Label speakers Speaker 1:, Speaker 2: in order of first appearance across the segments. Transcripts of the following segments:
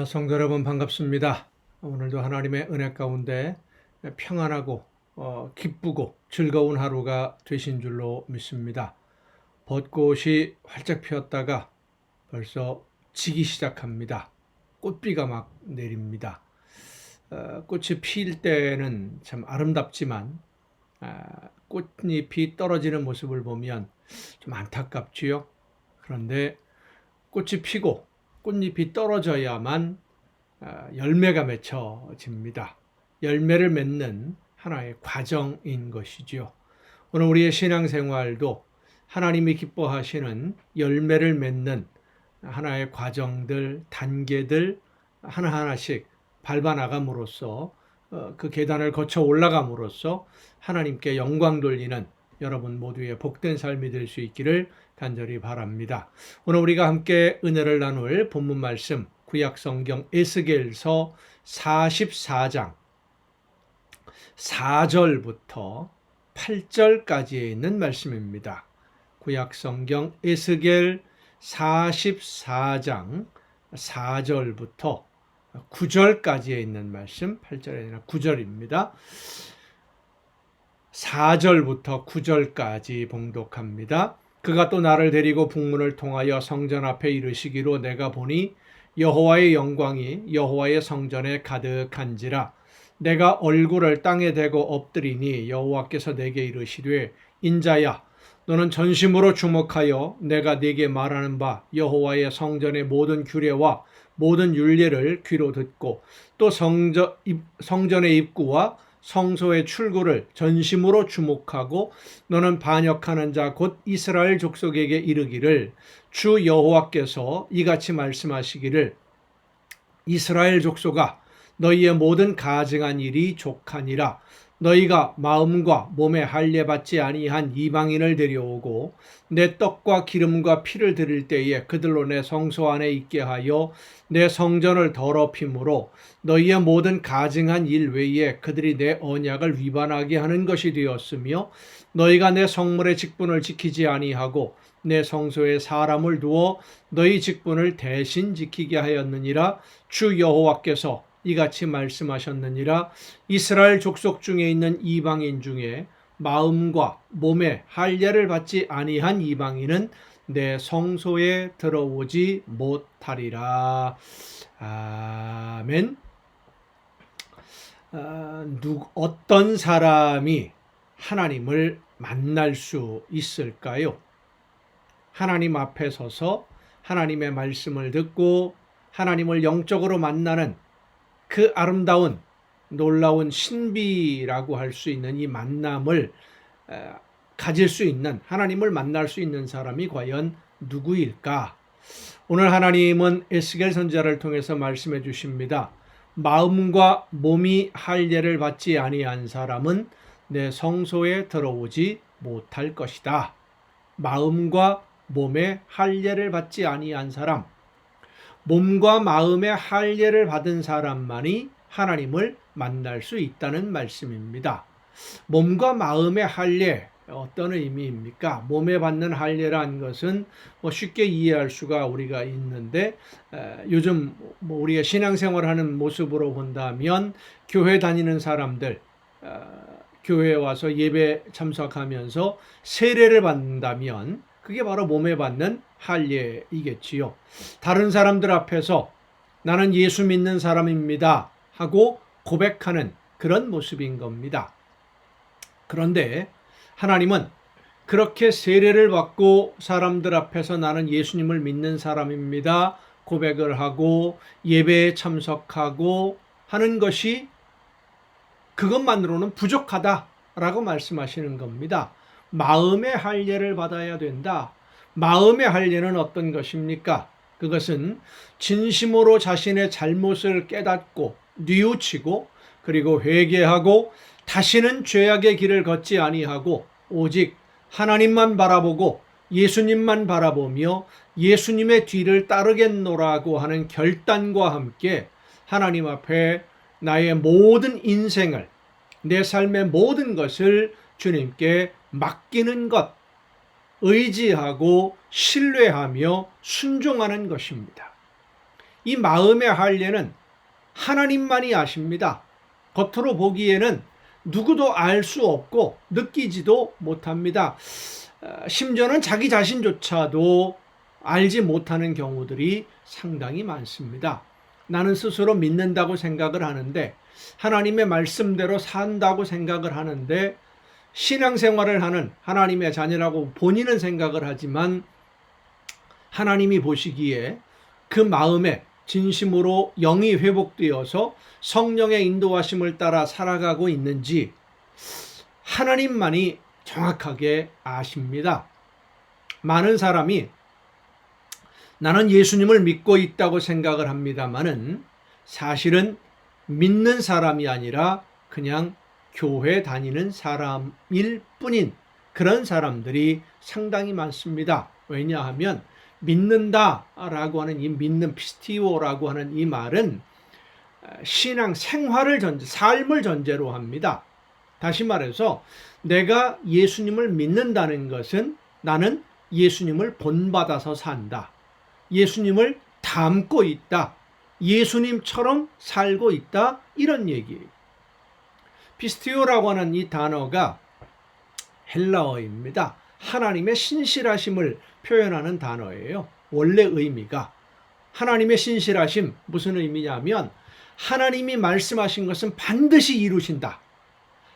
Speaker 1: 성도 여러분 반갑습니다. 오늘도 하나님의 은혜 가운데 평안하고 기쁘고 즐거운 하루가 되신 줄로 믿습니다. 벚꽃이 활짝 피었다가 벌써 지기 시작합니다. 꽃비가 막 내립니다. 꽃이 필 때는 참 아름답지만 꽃잎이 떨어지는 모습을 보면 좀 안타깝지요. 그런데 꽃이 피고 꽃잎이 떨어져야만 열매가 맺혀집니다. 열매를 맺는 하나의 과정인 것이죠. 오늘 우리의 신앙생활도 하나님이 기뻐하시는 열매를 맺는 하나의 과정들, 단계들 하나하나씩 밟아 나감으로써 그 계단을 거쳐 올라감으로써 하나님께 영광 돌리는 여러분 모두의 복된 삶이 될 수 있기를 간절히 바랍니다. 오늘 우리가 함께 은혜를 나눌 본문 말씀 구약성경 에스겔서 44장 4절부터 8절까지에 있는 말씀입니다. 구약성경 에스겔 44장 4절부터 9절까지에 있는 말씀, 8절이 아니라 9절입니다. 4절부터 9절까지 봉독합니다. 그가 또 나를 데리고 북문을 통하여 성전 앞에 이르시기로 내가 보니 여호와의 영광이 여호와의 성전에 가득한지라. 내가 얼굴을 땅에 대고 엎드리니 여호와께서 내게 이르시되 인자야 너는 전심으로 주목하여 내가 네게 말하는 바 여호와의 성전의 모든 규례와 모든 율례를 귀로 듣고 또 성전의 입구와 성소의 출구를 전심으로 주목하고 너는 반역하는 자 곧 이스라엘 족속에게 이르기를 주 여호와께서 이같이 말씀하시기를 이스라엘 족속아 너희의 모든 가증한 일이 족하니라. 너희가 마음과 몸에 할례 받지 아니한 이방인을 데려오고 내 떡과 기름과 피를 드릴 때에 그들로 내 성소 안에 있게 하여 내 성전을 더럽힘으로 너희의 모든 가증한 일 외에 그들이 내 언약을 위반하게 하는 것이 되었으며 너희가 내 성물의 직분을 지키지 아니하고 내 성소에 사람을 두어 너희 직분을 대신 지키게 하였느니라. 주 여호와께서 이같이 말씀하셨느니라. 이스라엘 족속 중에 있는 이방인 중에 마음과 몸에 할례를 받지 아니한 이방인은 내 성소에 들어오지 못하리라. 아멘. 어떤 사람이 하나님을 만날 수 있을까요? 하나님 앞에 서서 하나님의 말씀을 듣고 하나님을 영적으로 만나는 그 아름다운 놀라운 신비라고 할 수 있는 이 만남을 가질 수 있는, 하나님을 만날 수 있는 사람이 과연 누구일까? 오늘 하나님은 에스겔 선지자를 통해서 말씀해 주십니다. 마음과 몸이 할례를 받지 아니한 사람은 내 성소에 들어오지 못할 것이다. 마음과 몸에 할례를 받지 아니한 사람, 몸과 마음의 할례를 받은 사람만이 하나님을 만날 수 있다는 말씀입니다. 몸과 마음의 할례, 어떤 의미입니까? 몸에 받는 할례라는 것은 쉽게 이해할 수가 우리가 있는데 요즘 우리가 신앙생활하는 모습으로 본다면 교회 다니는 사람들 교회에 와서 예배 참석하면서 세례를 받는다면 그게 바로 몸에 받는 할례이겠지요. 다른 사람들 앞에서 나는 예수 믿는 사람입니다 하고 고백하는 그런 모습인 겁니다. 그런데 하나님은 그렇게 세례를 받고 사람들 앞에서 나는 예수님을 믿는 사람입니다 고백을 하고 예배에 참석하고 하는 것이 그것만으로는 부족하다라고 말씀하시는 겁니다. 마음의 할례를 받아야 된다. 마음의 할례는 어떤 것입니까? 그것은 진심으로 자신의 잘못을 깨닫고 뉘우치고 그리고 회개하고 다시는 죄악의 길을 걷지 아니하고 오직 하나님만 바라보고 예수님만 바라보며 예수님의 뒤를 따르겠노라고 하는 결단과 함께 하나님 앞에 나의 모든 인생을, 내 삶의 모든 것을 주님께 맡기는 것, 의지하고 신뢰하며 순종하는 것입니다. 이 마음의 할례는 하나님만이 아십니다. 겉으로 보기에는 누구도 알 수 없고 느끼지도 못합니다. 심지어는 자기 자신조차도 알지 못하는 경우들이 상당히 많습니다. 나는 스스로 믿는다고 생각을 하는데, 하나님의 말씀대로 산다고 생각을 하는데, 신앙생활을 하는 하나님의 자녀라고 본인은 생각을 하지만 하나님이 보시기에 그 마음에 진심으로 영이 회복되어서 성령의 인도하심을 따라 살아가고 있는지 하나님만이 정확하게 아십니다. 많은 사람이 나는 예수님을 믿고 있다고 생각을 합니다마는 사실은 믿는 사람이 아니라 그냥 교회 다니는 사람일 뿐인 그런 사람들이 상당히 많습니다. 왜냐하면 믿는다라고 하는 이 믿는 피스티오라고 하는 이 말은 신앙 생활을 삶을 전제로 합니다. 다시 말해서 내가 예수님을 믿는다는 것은 나는 예수님을 본받아서 산다. 예수님을 닮고 있다. 예수님처럼 살고 있다. 이런 얘기예요. 피스티오라고 하는 이 단어가 헬라어입니다. 하나님의 신실하심을 표현하는 단어예요. 원래 의미가 하나님의 신실하심, 무슨 의미냐면 하나님이 말씀하신 것은 반드시 이루신다.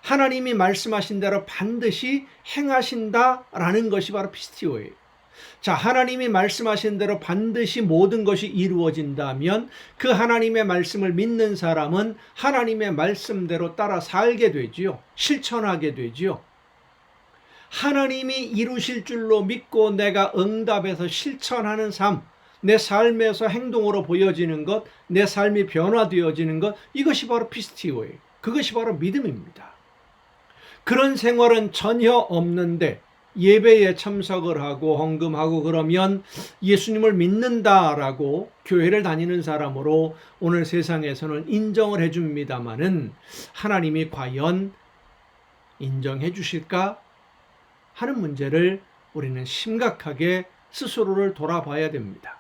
Speaker 1: 하나님이 말씀하신 대로 반드시 행하신다라는 것이 바로 피스티오예요. 자, 하나님이 말씀하신 대로 반드시 모든 것이 이루어진다면 그 하나님의 말씀을 믿는 사람은 하나님의 말씀대로 따라 살게 되지요. 실천하게 되지요. 하나님이 이루실 줄로 믿고 내가 응답해서 실천하는 삶, 내 삶에서 행동으로 보여지는 것, 내 삶이 변화되어지는 것, 이것이 바로 피스티오예요. 그것이 바로 믿음입니다. 그런 생활은 전혀 없는데 예배에 참석을 하고 헌금하고 그러면 예수님을 믿는다라고 교회를 다니는 사람으로 오늘 세상에서는 인정을 해줍니다마는 하나님이 과연 인정해 주실까 하는 문제를 우리는 심각하게 스스로를 돌아봐야 됩니다.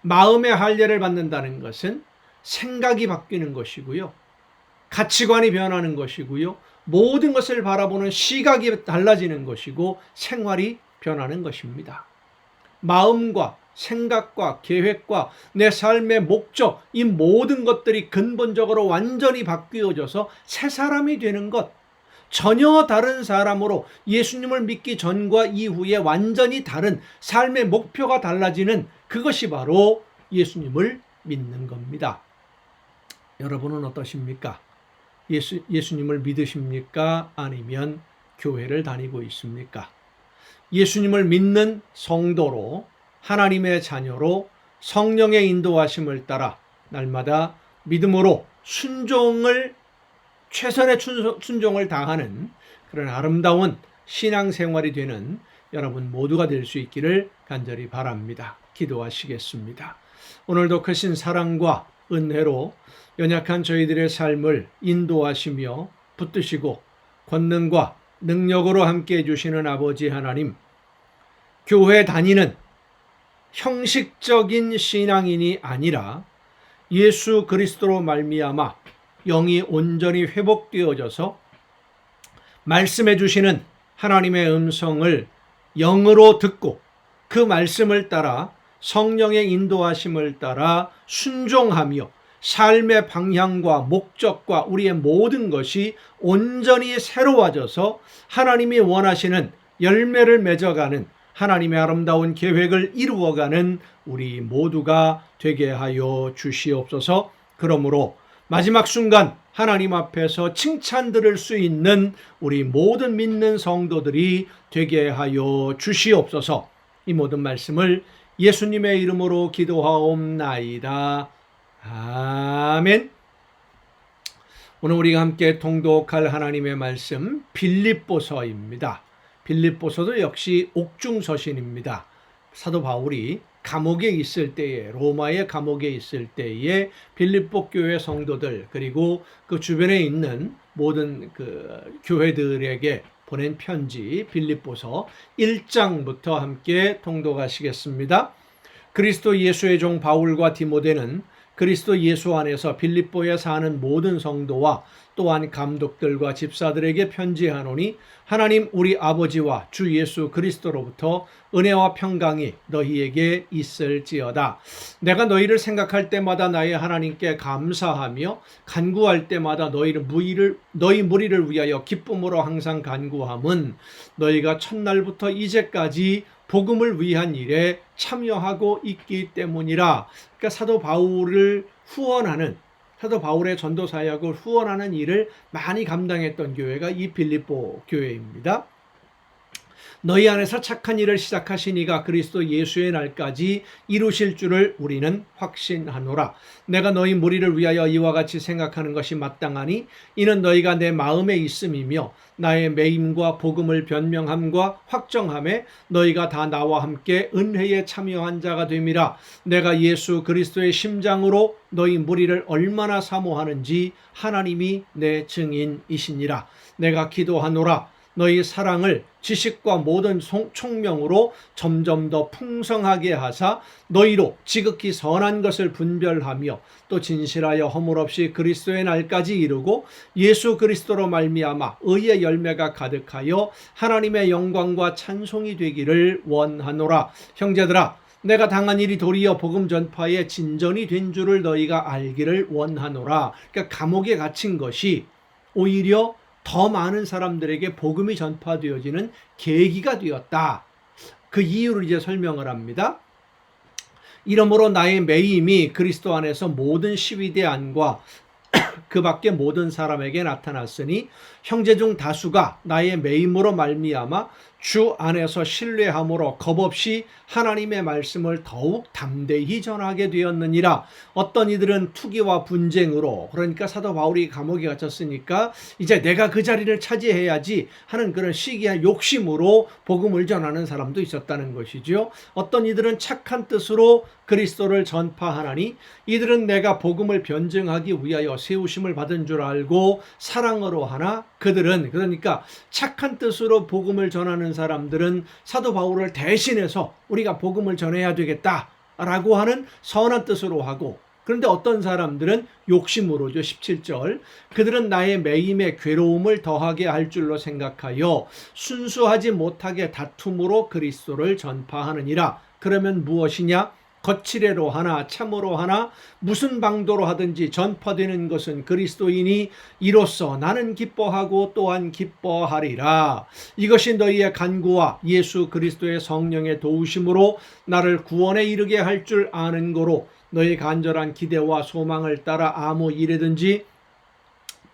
Speaker 1: 마음의 할례를 받는다는 것은 생각이 바뀌는 것이고요. 가치관이 변하는 것이고요. 모든 것을 바라보는 시각이 달라지는 것이고 생활이 변하는 것입니다. 마음과 생각과 계획과 내 삶의 목적, 이 모든 것들이 근본적으로 완전히 바뀌어져서 새 사람이 되는 것, 전혀 다른 사람으로 예수님을 믿기 전과 이후에 완전히 다른 삶의 목표가 달라지는 그것이 바로 예수님을 믿는 겁니다. 여러분은 어떠십니까? 예수님을 믿으십니까? 아니면 교회를 다니고 있습니까? 예수님을 믿는 성도로, 하나님의 자녀로 성령의 인도하심을 따라 날마다 믿음으로 최선의 순종을 다하는 그런 아름다운 신앙생활이 되는 여러분 모두가 될 수 있기를 간절히 바랍니다. 기도하시겠습니다. 오늘도 크신 사랑과 은혜로 연약한 저희들의 삶을 인도하시며 붙드시고 권능과 능력으로 함께해 주시는 아버지 하나님, 교회 다니는 형식적인 신앙인이 아니라 예수 그리스도로 말미암아 영이 온전히 회복되어져서 말씀해 주시는 하나님의 음성을 영으로 듣고 그 말씀을 따라 성령의 인도하심을 따라 순종하며 삶의 방향과 목적과 우리의 모든 것이 온전히 새로워져서 하나님이 원하시는 열매를 맺어가는 하나님의 아름다운 계획을 이루어가는 우리 모두가 되게 하여 주시옵소서. 그러므로 마지막 순간 하나님 앞에서 칭찬 들을 수 있는 우리 모든 믿는 성도들이 되게 하여 주시옵소서. 이 모든 말씀을 예수님의 이름으로 기도하옵나이다. 아멘. 오늘 우리가 함께 통독할 하나님의 말씀 빌립보서입니다. 빌립보서도 역시 옥중서신입니다. 사도 바울이 감옥에 있을 때에, 로마의 감옥에 있을 때에 빌립보 교회 성도들 그리고 그 주변에 있는 모든 그 교회들에게 보낸 편지 빌립보서 1장부터 함께 통독하시겠습니다. 그리스도 예수의 종 바울과 디모데는 그리스도 예수 안에서 빌립보에 사는 모든 성도와 또한 감독들과 집사들에게 편지하노니 하나님 우리 아버지와 주 예수 그리스도로부터 은혜와 평강이 너희에게 있을지어다. 내가 너희를 생각할 때마다 나의 하나님께 감사하며 간구할 때마다 너희 무리를 위하여 기쁨으로 항상 간구함은 너희가 첫날부터 이제까지 복음을 위한 일에 참여하고 있기 때문이라. 그러니까 사도 바울의 전도 사역을 후원하는 일을 많이 감당했던 교회가 이 빌립보 교회입니다. 너희 안에서 착한 일을 시작하신 이가 그리스도 예수의 날까지 이루실 줄을 우리는 확신하노라. 내가 너희 무리를 위하여 이와 같이 생각하는 것이 마땅하니 이는 너희가 내 마음에 있음이며 나의 매임과 복음을 변명함과 확정함에 너희가 다 나와 함께 은혜에 참여한 자가 됨이라. 내가 예수 그리스도의 심장으로 너희 무리를 얼마나 사모하는지 하나님이 내 증인이시니라. 내가 기도하노라. 너희 사랑을 지식과 모든 총명으로 점점 더 풍성하게 하사 너희로 지극히 선한 것을 분별하며 또 진실하여 허물 없이 그리스도의 날까지 이루고 예수 그리스도로 말미암아 의의 열매가 가득하여 하나님의 영광과 찬송이 되기를 원하노라. 형제들아, 내가 당한 일이 도리어 복음 전파의 진전이 된 줄을 너희가 알기를 원하노라. 그러니까 감옥에 갇힌 것이 오히려 더 많은 사람들에게 복음이 전파되어지는 계기가 되었다. 그 이유를 이제 설명을 합니다. 이러므로 나의 매임이 그리스도 안에서 모든 시위대 안과 그 밖에 모든 사람에게 나타났으니 형제 중 다수가 나의 매임으로 말미암아 주 안에서 신뢰함으로 겁없이 하나님의 말씀을 더욱 담대히 전하게 되었느니라. 어떤 이들은 투기와 분쟁으로, 그러니까 사도 바울이 감옥에 갇혔으니까 이제 내가 그 자리를 차지해야지 하는 그런 시기한 욕심으로 복음을 전하는 사람도 있었다는 것이죠. 어떤 이들은 착한 뜻으로 그리스도를 전파하나니 이들은 내가 복음을 변증하기 위하여 세우심을 받은 줄 알고 사랑으로 하나 그들은, 그러니까 착한 뜻으로 복음을 전하는 사람들은 사도 바울을 대신해서 우리가 복음을 전해야 되겠다라고 하는 선한 뜻으로 하고, 그런데 어떤 사람들은 욕심으로죠. 17절 그들은 나의 매임에 괴로움을 더하게 할 줄로 생각하여 순수하지 못하게 다툼으로 그리스도를 전파하느니라. 그러면 무엇이냐? 거칠애로 하나 참으로 하나 무슨 방도로 하든지 전파되는 것은 그리스도이니 이로써 나는 기뻐하고 또한 기뻐하리라. 이것이 너희의 간구와 예수 그리스도의 성령의 도우심으로 나를 구원에 이르게 할 줄 아는 거로 너희 간절한 기대와 소망을 따라 아무 일에든지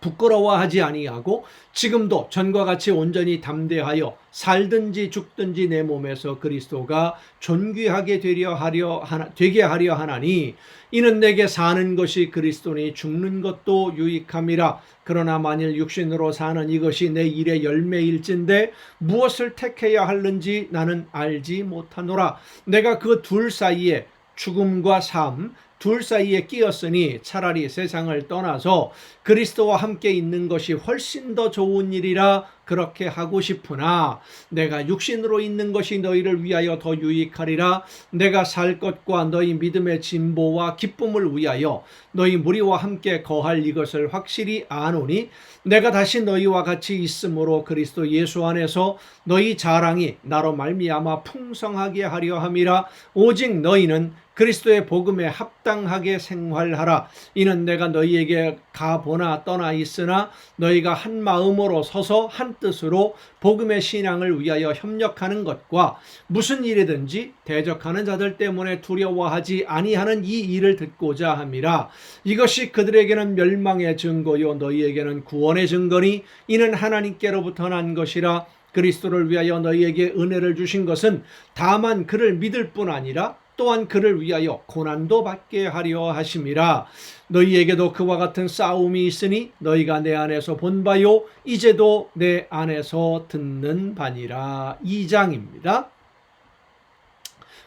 Speaker 1: 부끄러워하지 아니하고 지금도 전과 같이 온전히 담대하여 살든지 죽든지 내 몸에서 그리스도가 존귀하게 되게 하려 하나니 이는 내게 사는 것이 그리스도니 죽는 것도 유익함이라. 그러나 만일 육신으로 사는 이것이 내 일의 열매일진데 무엇을 택해야 하는지 나는 알지 못하노라. 내가 그 둘 사이에 죽음과 삶 둘 사이에 끼었으니 차라리 세상을 떠나서 그리스도와 함께 있는 것이 훨씬 더 좋은 일이라 그렇게 하고 싶으나 내가 육신으로 있는 것이 너희를 위하여 더 유익하리라. 내가 살 것과 너희 믿음의 진보와 기쁨을 위하여 너희 무리와 함께 거할 이것을 확실히 아노니 내가 다시 너희와 같이 있으므로 그리스도 예수 안에서 너희 자랑이 나로 말미암아 풍성하게 하려 함이라. 오직 너희는 그리스도의 복음에 합당하게 생활하라. 이는 내가 너희에게 가보나 떠나 있으나 너희가 한 마음으로 서서 한 뜻으로 복음의 신앙을 위하여 협력하는 것과 무슨 일이든지 대적하는 자들 때문에 두려워하지 아니하는 이 일을 듣고자 함이라. 이것이 그들에게는 멸망의 증거요 너희에게는 구원의 증거니 이는 하나님께로부터 난 것이라. 그리스도를 위하여 너희에게 은혜를 주신 것은 다만 그를 믿을 뿐 아니라 또한 그를 위하여 고난도 받게 하려 하심이라. 너희에게도 그와 같은 싸움이 있으니 너희가 내 안에서 본 바요 이제도 내 안에서 듣는 바니라. 2장입니다.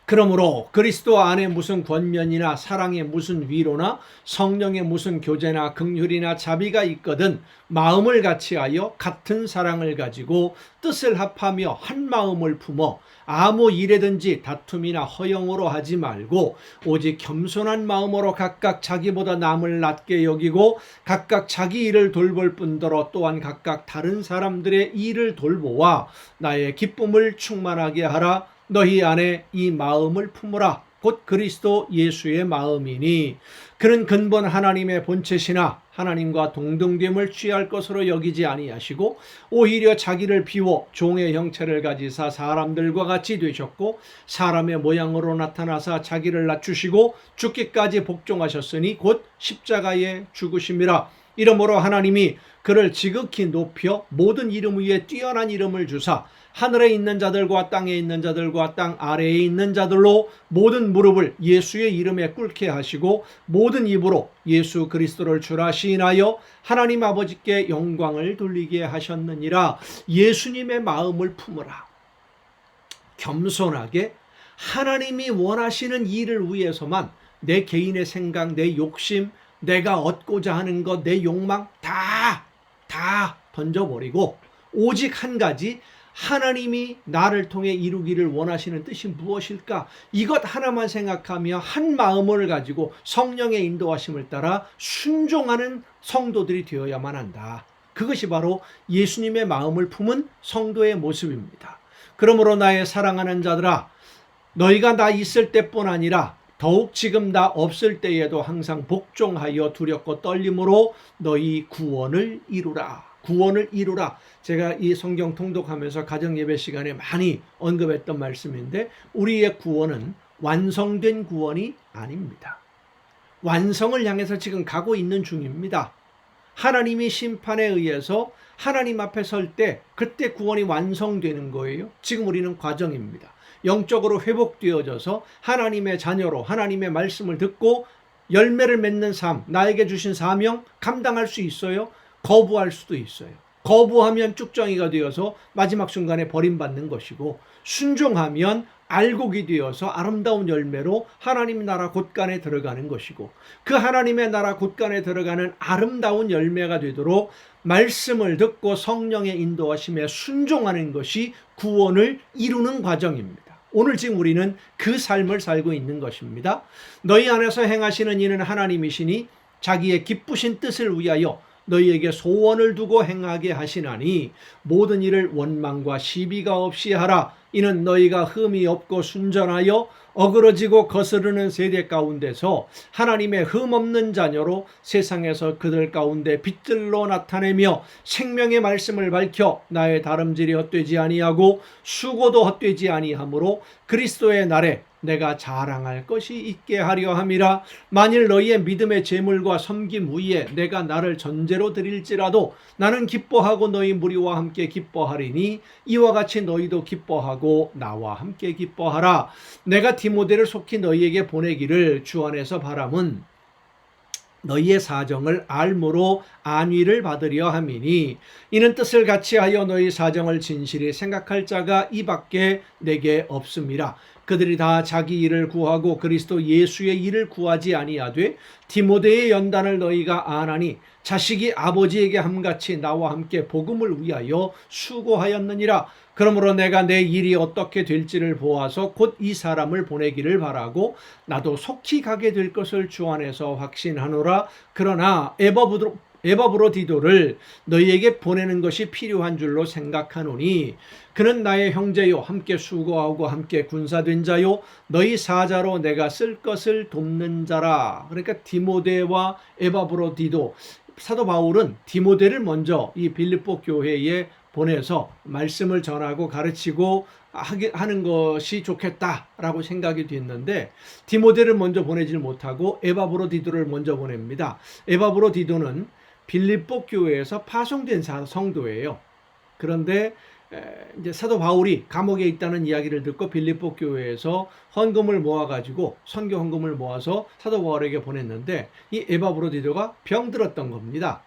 Speaker 1: 그러므로 그리스도 안에 무슨 권면이나 사랑의 무슨 위로나 성령의 무슨 교제나 긍휼이나 자비가 있거든 마음을 같이하여 같은 사랑을 가지고 뜻을 합하며 한 마음을 품어 아무 일에든지 다툼이나 허영으로 하지 말고 오직 겸손한 마음으로 각각 자기보다 남을 낮게 여기고 각각 자기 일을 돌볼 뿐더러 또한 각각 다른 사람들의 일을 돌보아 나의 기쁨을 충만하게 하라. 너희 안에 이 마음을 품으라. 곧 그리스도 예수의 마음이니 그는 근본 하나님의 본체시나 하나님과 동등됨을 취할 것으로 여기지 아니하시고 오히려 자기를 비워 종의 형체를 가지사 사람들과 같이 되셨고 사람의 모양으로 나타나사 자기를 낮추시고 죽기까지 복종하셨으니 곧 십자가에 죽으심이라. 이러므로 하나님이 그를 지극히 높여 모든 이름 위에 뛰어난 이름을 주사 하늘에 있는 자들과 땅에 있는 자들과 땅 아래에 있는 자들로 모든 무릎을 예수의 이름에 꿇게 하시고 모든 입으로 예수 그리스도를 주라 시인하여 하나님 아버지께 영광을 돌리게 하셨느니라. 예수님의 마음을 품으라. 겸손하게 하나님이 원하시는 일을 위해서만 내 개인의 생각, 내 욕심, 내가 얻고자 하는 것, 내 욕망 다 던져버리고 오직 한 가지, 하나님이 나를 통해 이루기를 원하시는 뜻이 무엇일까? 이것 하나만 생각하며 한 마음을 가지고 성령의 인도하심을 따라 순종하는 성도들이 되어야만 한다. 그것이 바로 예수님의 마음을 품은 성도의 모습입니다. 그러므로 나의 사랑하는 자들아, 너희가 나 있을 때뿐 아니라 더욱 지금 나 없을 때에도 항상 복종하여 두렵고 떨림으로 너희 구원을 이루라. 구원을 이루라. 제가 이 성경 통독하면서 가정예배 시간에 많이 언급했던 말씀인데 우리의 구원은 완성된 구원이 아닙니다. 완성을 향해서 지금 가고 있는 중입니다. 하나님이 심판에 의해서 하나님 앞에 설 때 그때 구원이 완성되는 거예요. 지금 우리는 과정입니다. 영적으로 회복되어져서 하나님의 자녀로 하나님의 말씀을 듣고 열매를 맺는 삶, 나에게 주신 사명 감당할 수 있어요? 거부할 수도 있어요. 거부하면 쭉정이가 되어서 마지막 순간에 버림받는 것이고 순종하면 알곡이 되어서 아름다운 열매로 하나님 나라 곳간에 들어가는 것이고 그 하나님의 나라 곳간에 들어가는 아름다운 열매가 되도록 말씀을 듣고 성령의 인도하심에 순종하는 것이 구원을 이루는 과정입니다. 오늘 지금 우리는 그 삶을 살고 있는 것입니다. 너희 안에서 행하시는 이는 하나님이시니 자기의 기쁘신 뜻을 위하여 너희에게 소원을 두고 행하게 하시나니 모든 일을 원망과 시비가 없이 하라. 이는 너희가 흠이 없고 순전하여 어그러지고 거스르는 세대 가운데서 하나님의 흠 없는 자녀로 세상에서 그들 가운데 빛들로 나타내며 생명의 말씀을 밝혀 나의 다름질이 헛되지 아니하고 수고도 헛되지 아니하므로 그리스도의 날에 내가 자랑할 것이 있게 하려 함이라. 만일 너희의 믿음의 제물과 섬김 위에 내가 나를 전제로 드릴지라도 나는 기뻐하고 너희 무리와 함께 기뻐하리니 이와 같이 너희도 기뻐하고 나와 함께 기뻐하라. 내가 디모데를 속히 너희에게 보내기를 주 안에서 바람은 너희의 사정을 알므로 안위를 받으려 함이니 이는 뜻을 같이하여 너희 사정을 진실히 생각할 자가 이밖에 내게 없음이라. 그들이 다 자기 일을 구하고 그리스도 예수의 일을 구하지 아니하되 디모데의 연단을 너희가 아나니 자식이 아버지에게 함같이 나와 함께 복음을 위하여 수고하였느니라. 그러므로 내가 내 일이 어떻게 될지를 보아서 곧 이 사람을 보내기를 바라고 나도 속히 가게 될 것을 주 안에서 확신하노라. 그러나 에바브로디도를 너희에게 보내는 것이 필요한 줄로 생각하노니 그는 나의 형제요 함께 수고하고 함께 군사된 자요 너희 사자로 내가 쓸 것을 돕는 자라. 그러니까 디모데와 에바브로디도, 사도 바울은 디모데를 먼저 이 빌립보 교회에 보내서 말씀을 전하고 가르치고 하는 것이 좋겠다라고 생각이 됐는데 디모데를 먼저 보내질 못하고 에바브로디도를 먼저 보냅니다. 에바브로디도는 빌립보 교회에서 파송된 성도예요. 그런데 이제 사도 바울이 감옥에 있다는 이야기를 듣고 빌립보 교회에서 헌금을 모아가지고 선교 헌금을 모아서 사도 바울에게 보냈는데 이 에바브로디도가 병들었던 겁니다.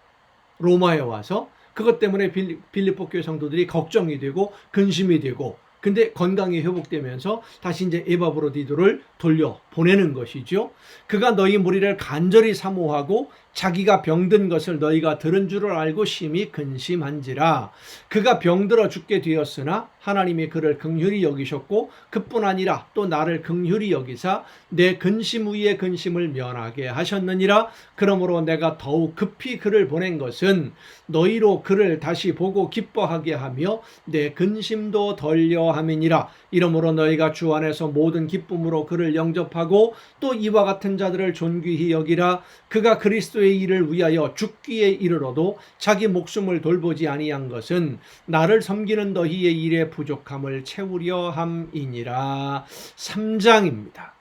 Speaker 1: 로마에 와서 그것 때문에 빌립보 교회 성도들이 걱정이 되고 근심이 되고 근데 건강이 회복되면서 다시 이제 에바브로디도를 돌려 보내는 것이죠. 그가 너희 무리를 간절히 사모하고 자기가 병든 것을 너희가 들은 줄을 알고 심히 근심한지라. 그가 병들어 죽게 되었으나 하나님이 그를 긍휼히 여기셨고 그뿐 아니라 또 나를 긍휼히 여기사 내 근심 위에 근심을 면하게 하셨느니라. 그러므로 내가 더욱 급히 그를 보낸 것은 너희로 그를 다시 보고 기뻐하게 하며 내 근심도 덜려 함이니라. 이러므로 너희가 주 안에서 모든 기쁨으로 그를 영접하고 또 이와 같은 자들을 존귀히 여기라. 그가 그리스도의 일을 위하여 죽기에 이르러도 자기 목숨을 돌보지 아니한 것은 나를 섬기는 너희의 일의 부족함을 채우려 함이니라. 3장입니다.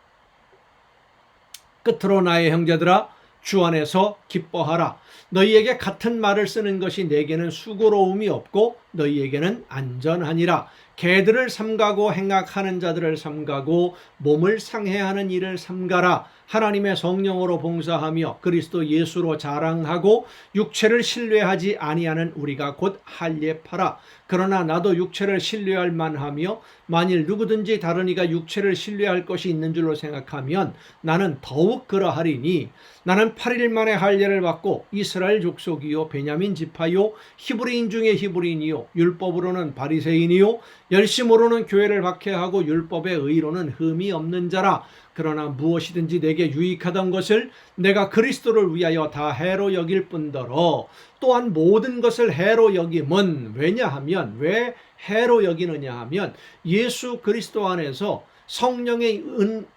Speaker 1: 끝으로 나의 형제들아 주 안에서 기뻐하라. 너희에게 같은 말을 쓰는 것이 내게는 수고로움이 없고 너희에게는 안전하니라. 개들을 삼가고 행악하는 자들을 삼가고 몸을 상해하는 일을 삼가라. 하나님의 성령으로 봉사하며 그리스도 예수로 자랑하고 육체를 신뢰하지 아니하는 우리가 곧 할례파라. 그러나 나도 육체를 신뢰할 만하며 만일 누구든지 다른 이가 육체를 신뢰할 것이 있는 줄로 생각하면 나는 더욱 그러하리니 나는 8일 만에 할례를 받고 이스라엘 족속이요 베냐민 지파요 히브리인 중에 히브리인이요 율법으로는 바리새인이요 열심으로는 교회를 박해하고 율법의 의로는 흠이 없는 자라. 그러나 무엇이든지 내게 유익하던 것을 내가 그리스도를 위하여 다 해로 여길 뿐더러 또한 모든 것을 해로 여김은 왜냐하면 왜 해로 여기느냐 하면 예수 그리스도 안에서 성령의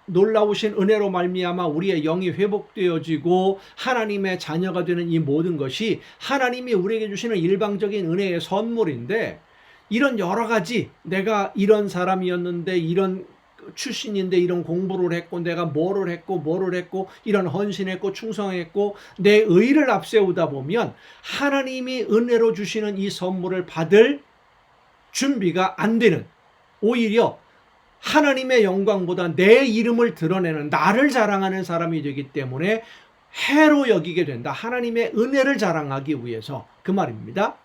Speaker 1: 놀라우신 은혜로 말미암아 우리의 영이 회복되어지고 하나님의 자녀가 되는 이 모든 것이 하나님이 우리에게 주시는 일방적인 은혜의 선물인데, 이런 여러 가지 내가 이런 사람이었는데 이런 출신인데 이런 공부를 했고 내가 뭐를 했고 이런 헌신했고 충성했고 내 의를 앞세우다 보면 하나님이 은혜로 주시는 이 선물을 받을 준비가 안 되는, 오히려 하나님의 영광보다 내 이름을 드러내는 나를 자랑하는 사람이 되기 때문에 해로 여기게 된다. 하나님의 은혜를 자랑하기 위해서 그 말입니다.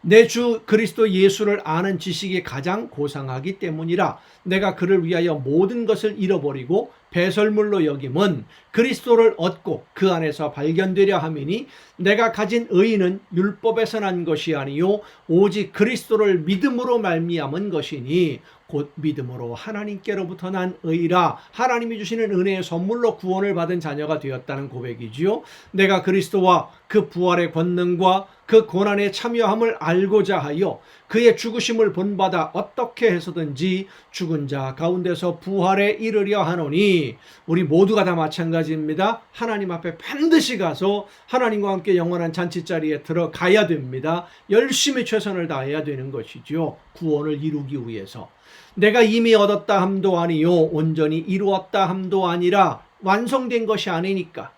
Speaker 1: 내 주 그리스도 예수를 아는 지식이 가장 고상하기 때문이라. 내가 그를 위하여 모든 것을 잃어버리고 배설물로 여김은 그리스도를 얻고 그 안에서 발견되려 함이니 내가 가진 의는 율법에서 난 것이 아니요 오직 그리스도를 믿음으로 말미암은 것이니 곧 믿음으로 하나님께로부터 난 의라. 하나님이 주시는 은혜의 선물로 구원을 받은 자녀가 되었다는 고백이지요. 내가 그리스도와 그 부활의 권능과 그 고난에 참여함을 알고자 하여 그의 죽으심을 본받아 어떻게 해서든지 죽은 자 가운데서 부활에 이르려 하노니. 우리 모두가 다 마찬가지입니다. 하나님 앞에 반드시 가서 하나님과 함께 영원한 잔치자리에 들어가야 됩니다. 열심히 최선을 다해야 되는 것이죠. 구원을 이루기 위해서. 내가 이미 얻었다 함도 아니요 온전히 이루었다 함도 아니라. 완성된 것이 아니니까.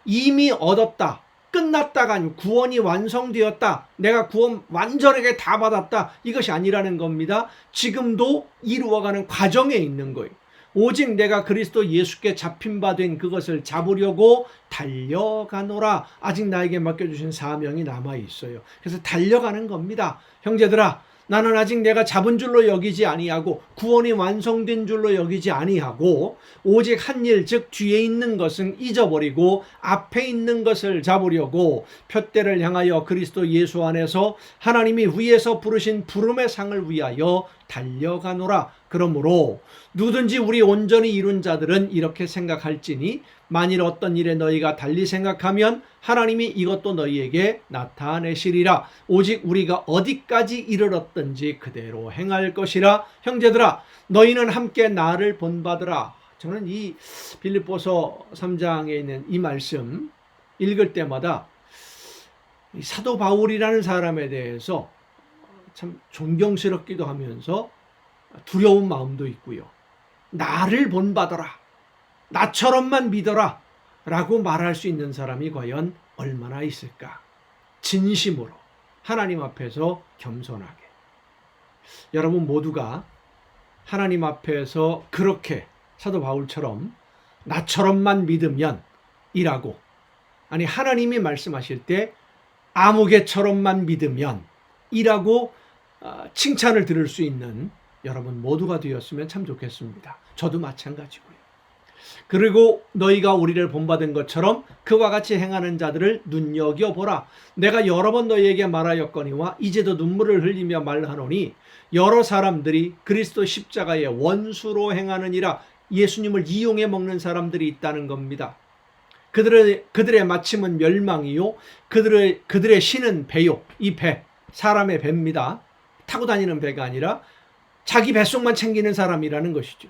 Speaker 1: 이미 얻었다, 끝났다가 아니고 구원이 완성되었다, 내가 구원 완전하게 다 받았다, 이것이 아니라는 겁니다. 지금도 이루어가는 과정에 있는 거예요. 오직 내가 그리스도 예수께 잡힌 바 된 그것을 잡으려고 달려가노라. 아직 나에게 맡겨주신 사명이 남아있어요. 그래서 달려가는 겁니다. 형제들아, 나는 아직 내가 잡은 줄로 여기지 아니하고 구원이 완성된 줄로 여기지 아니하고 오직 한 일, 즉 뒤에 있는 것은 잊어버리고 앞에 있는 것을 잡으려고 표대를 향하여 그리스도 예수 안에서 하나님이 위에서 부르신 부름의 상을 위하여 달려가노라. 그러므로 누구든지 우리 온전히 이룬 자들은 이렇게 생각할지니 만일 어떤 일에 너희가 달리 생각하면 하나님이 이것도 너희에게 나타내시리라. 오직 우리가 어디까지 이르렀든지 그대로 행할 것이라. 형제들아, 너희는 함께 나를 본받으라. 저는 이 빌립보서 3장에 있는 이 말씀 읽을 때마다 사도 바울이라는 사람에 대해서 참 존경스럽기도 하면서 두려운 마음도 있고요. 나를 본받아라, 나처럼만 믿어라 라고 말할 수 있는 사람이 과연 얼마나 있을까? 진심으로 하나님 앞에서 겸손하게. 여러분 모두가 하나님 앞에서 그렇게 사도 바울처럼 나처럼만 믿으면 이라고, 아니 하나님이 말씀하실 때 아무개처럼만 믿으면 이라고 칭찬을 들을 수 있는 여러분 모두가 되었으면 참 좋겠습니다. 저도 마찬가지고요. 그리고 너희가 우리를 본받은 것처럼 그와 같이 행하는 자들을 눈여겨보라. 내가 여러 번 너희에게 말하였거니와 이제도 눈물을 흘리며 말하노니 여러 사람들이 그리스도 십자가의 원수로 행하느니라. 예수님을 이용해 먹는 사람들이 있다는 겁니다. 그들의 마침은 멸망이요 그들의 신은 배요. 이 배, 사람의 배입니다. 타고 다니는 배가 아니라 자기 뱃속만 챙기는 사람이라는 것이죠.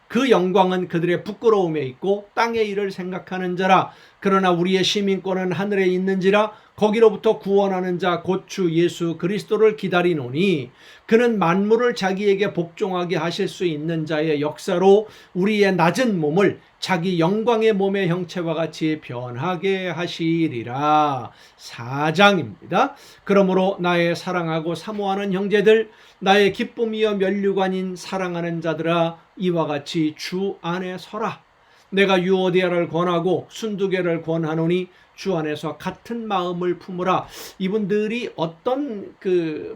Speaker 1: 그 영광은 그들의 부끄러움에 있고 땅의 일을 생각하는 자라. 그러나 우리의 시민권은 하늘에 있는지라. 거기로부터 구원하는 자 곧 주 예수 그리스도를 기다리노니 그는 만물을 자기에게 복종하게 하실 수 있는 자의 역사로 우리의 낮은 몸을 자기 영광의 몸의 형체와 같이 변하게 하시리라. 4장입니다. 그러므로 나의 사랑하고 사모하는 형제들, 나의 기쁨이여 면류관인 사랑하는 자들아, 이와 같이 주 안에 서라. 내가 유오디아를 권하고 순두개를 권하노니 주 안에서 같은 마음을 품으라. 이분들이 어떤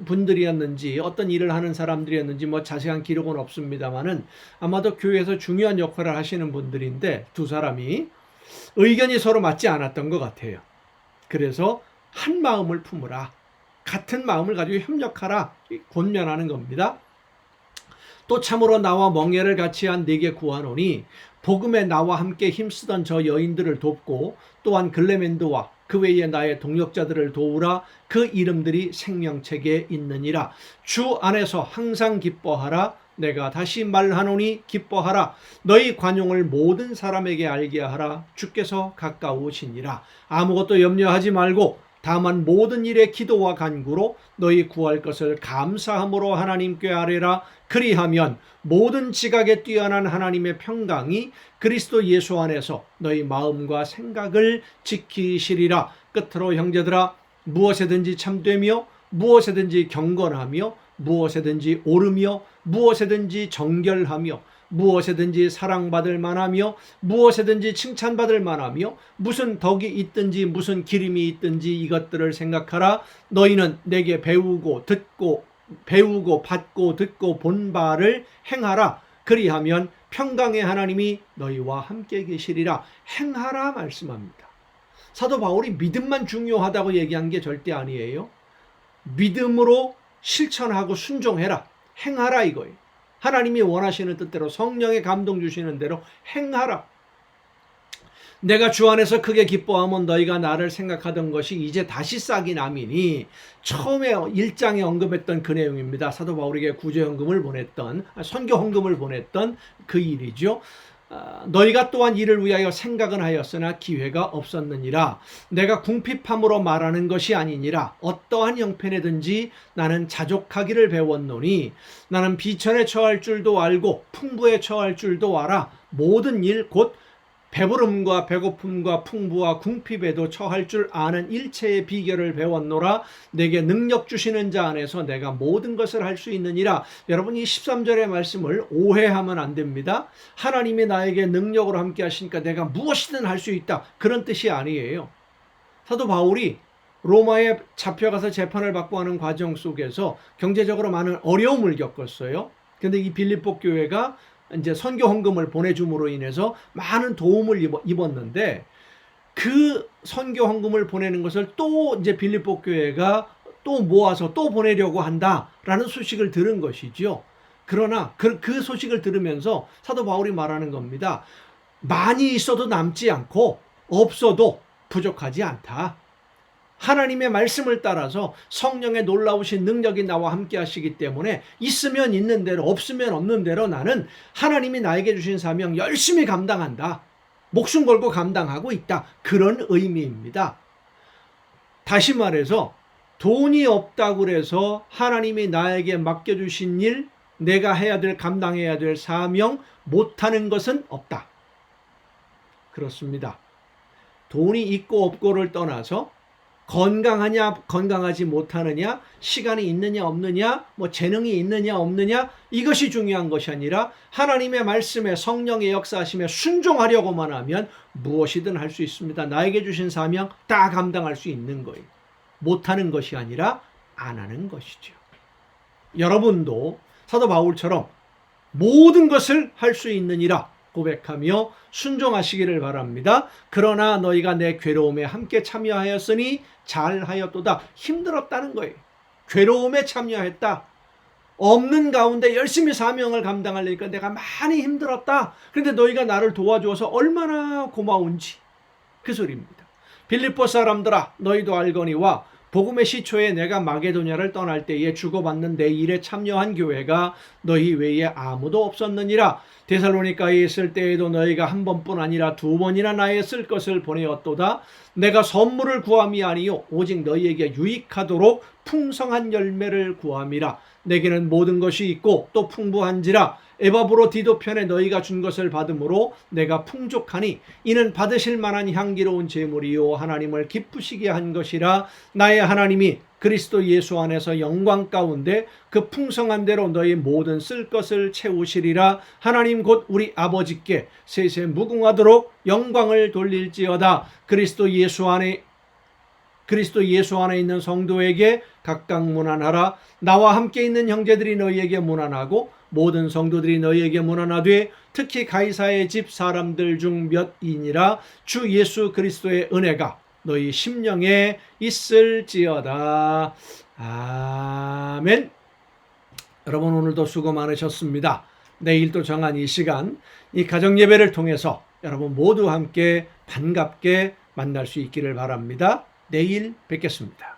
Speaker 1: 분들이었는지, 어떤 일을 하는 사람들이었는지 뭐 자세한 기록은 없습니다만은 아마도 교회에서 중요한 역할을 하시는 분들인데 두 사람이 의견이 서로 맞지 않았던 것 같아요. 그래서 한 마음을 품으라. 같은 마음을 가지고 협력하라. 권면하는 겁니다. 또 참으로 나와 멍에를 같이 한 네게 구하노니 복음에 나와 함께 힘쓰던 저 여인들을 돕고 또한 글레멘드와 그 외에 나의 동역자들을 도우라. 그 이름들이 생명책에 있느니라. 주 안에서 항상 기뻐하라. 내가 다시 말하노니 기뻐하라. 너희 관용을 모든 사람에게 알게 하라. 주께서 가까우시니라. 아무것도 염려하지 말고 다만 모든 일에 기도와 간구로 너희 구할 것을 감사함으로 하나님께 아뢰라. 그리하면 모든 지각에 뛰어난 하나님의 평강이 그리스도 예수 안에서 너희 마음과 생각을 지키시리라. 끝으로 형제들아, 무엇에든지 참되며 무엇에든지 경건하며 무엇에든지 옳으며 무엇에든지 정결하며 무엇에든지 사랑받을 만하며 무엇에든지 칭찬받을 만하며 무슨 덕이 있든지 무슨 기림이 있든지 이것들을 생각하라. 너희는 내게 배우고 받고 듣고 본 바를 행하라. 그리하면 평강의 하나님이 너희와 함께 계시리라. 행하라 말씀합니다. 사도 바울이 믿음만 중요하다고 얘기한 게 절대 아니에요. 믿음으로 실천하고 순종해라. 행하라 이거예요. 하나님이 원하시는 뜻대로 성령의 감동 주시는 대로 행하라. 내가 주 안에서 크게 기뻐하면 너희가 나를 생각하던 것이 이제 다시 싹이 남이니, 처음에 1장에 언급했던 그 내용입니다. 사도 바울에게 구제헌금을 보냈던, 선교헌금을 보냈던 그 일이죠. 너희가 또한 이를 위하여 생각은 하였으나 기회가 없었느니라. 내가 궁핍함으로 말하는 것이 아니니라. 어떠한 형편에든지 나는 자족하기를 배웠노니 나는 비천에 처할 줄도 알고 풍부에 처할 줄도 알아. 모든 일 곧 배부름과 배고픔과 풍부와 궁핍에도 처할 줄 아는 일체의 비결을 배웠노라. 내게 능력 주시는 자 안에서 내가 모든 것을 할 수 있느니라. 여러분, 이 13절의 말씀을 오해하면 안 됩니다. 하나님이 나에게 능력으로 함께 하시니까 내가 무엇이든 할 수 있다, 그런 뜻이 아니에요. 사도 바울이 로마에 잡혀가서 재판을 받고 하는 과정 속에서 경제적으로 많은 어려움을 겪었어요. 근데 이 빌립보 교회가 이제 선교 헌금을 보내줌으로 인해서 많은 도움을 입었는데, 그 선교 헌금을 보내는 것을 또 이제 빌립보 교회가 또 모아서 또 보내려고 한다라는 소식을 들은 것이죠. 그러나 그 소식을 들으면서 사도 바울이 말하는 겁니다. 많이 있어도 남지 않고 없어도 부족하지 않다. 하나님의 말씀을 따라서 성령의 놀라우신 능력이 나와 함께 하시기 때문에 있으면 있는 대로 없으면 없는 대로 나는 하나님이 나에게 주신 사명 열심히 감당한다. 목숨 걸고 감당하고 있다. 그런 의미입니다. 다시 말해서 돈이 없다고 해서 하나님이 나에게 맡겨주신 일, 내가 해야 될, 감당해야 될 사명 못하는 것은 없다. 그렇습니다. 돈이 있고 없고를 떠나서 건강하냐 건강하지 못하느냐, 시간이 있느냐 없느냐, 뭐 재능이 있느냐 없느냐, 이것이 중요한 것이 아니라 하나님의 말씀에 성령의 역사하심에 순종하려고만 하면 무엇이든 할 수 있습니다. 나에게 주신 사명 다 감당할 수 있는 거예요. 못하는 것이 아니라 안 하는 것이죠. 여러분도 사도 바울처럼 모든 것을 할 수 있느니라 고백하며 순종하시기를 바랍니다. 그러나 너희가 내 괴로움에 함께 참여하였으니 잘하였도다. 힘들었다는 거예요. 괴로움에 참여했다. 없는 가운데 열심히 사명을 감당하려니까 내가 많이 힘들었다. 그런데 너희가 나를 도와주어서 얼마나 고마운지 그 소리입니다. 빌립보 사람들아 너희도 알거니와 복음의 시초에 내가 마게도냐를 떠날 때에 주고받는 내 일에 참여한 교회가 너희 외에 아무도 없었느니라. 데살로니가에 있을 때에도 너희가 한 번뿐 아니라 두 번이나 나의 쓸 것을 보내었도다. 내가 선물을 구함이 아니요 오직 너희에게 유익하도록 풍성한 열매를 구함이라. 내게는 모든 것이 있고 또 풍부한지라. 에바브로 편에 너희가 준 것을 받음으로 내가 풍족하니 이는 받으실 만한 향기로운 제물이요 하나님을 기쁘시게 한 것이라. 나의 하나님이 그리스도 예수 안에서 영광 가운데 그 풍성한 대로 너희 모든 쓸 것을 채우시리라. 하나님 곧 우리 아버지께 세세 무궁하도록 영광을 돌릴지어다. 그리스도 예수 안에 있는 성도에게 각각 문안하라. 나와 함께 있는 형제들이 너희에게 문안하고 모든 성도들이 너희에게 문안하되 특히 가이사의 집 사람들 중 몇이니라. 주 예수 그리스도의 은혜가 너희 심령에 있을지어다. 아멘. 여러분 오늘도 수고 많으셨습니다. 내일 또 정한 이 시간 이 가정예배를 통해서 여러분 모두 함께 반갑게 만날 수 있기를 바랍니다. 내일 뵙겠습니다.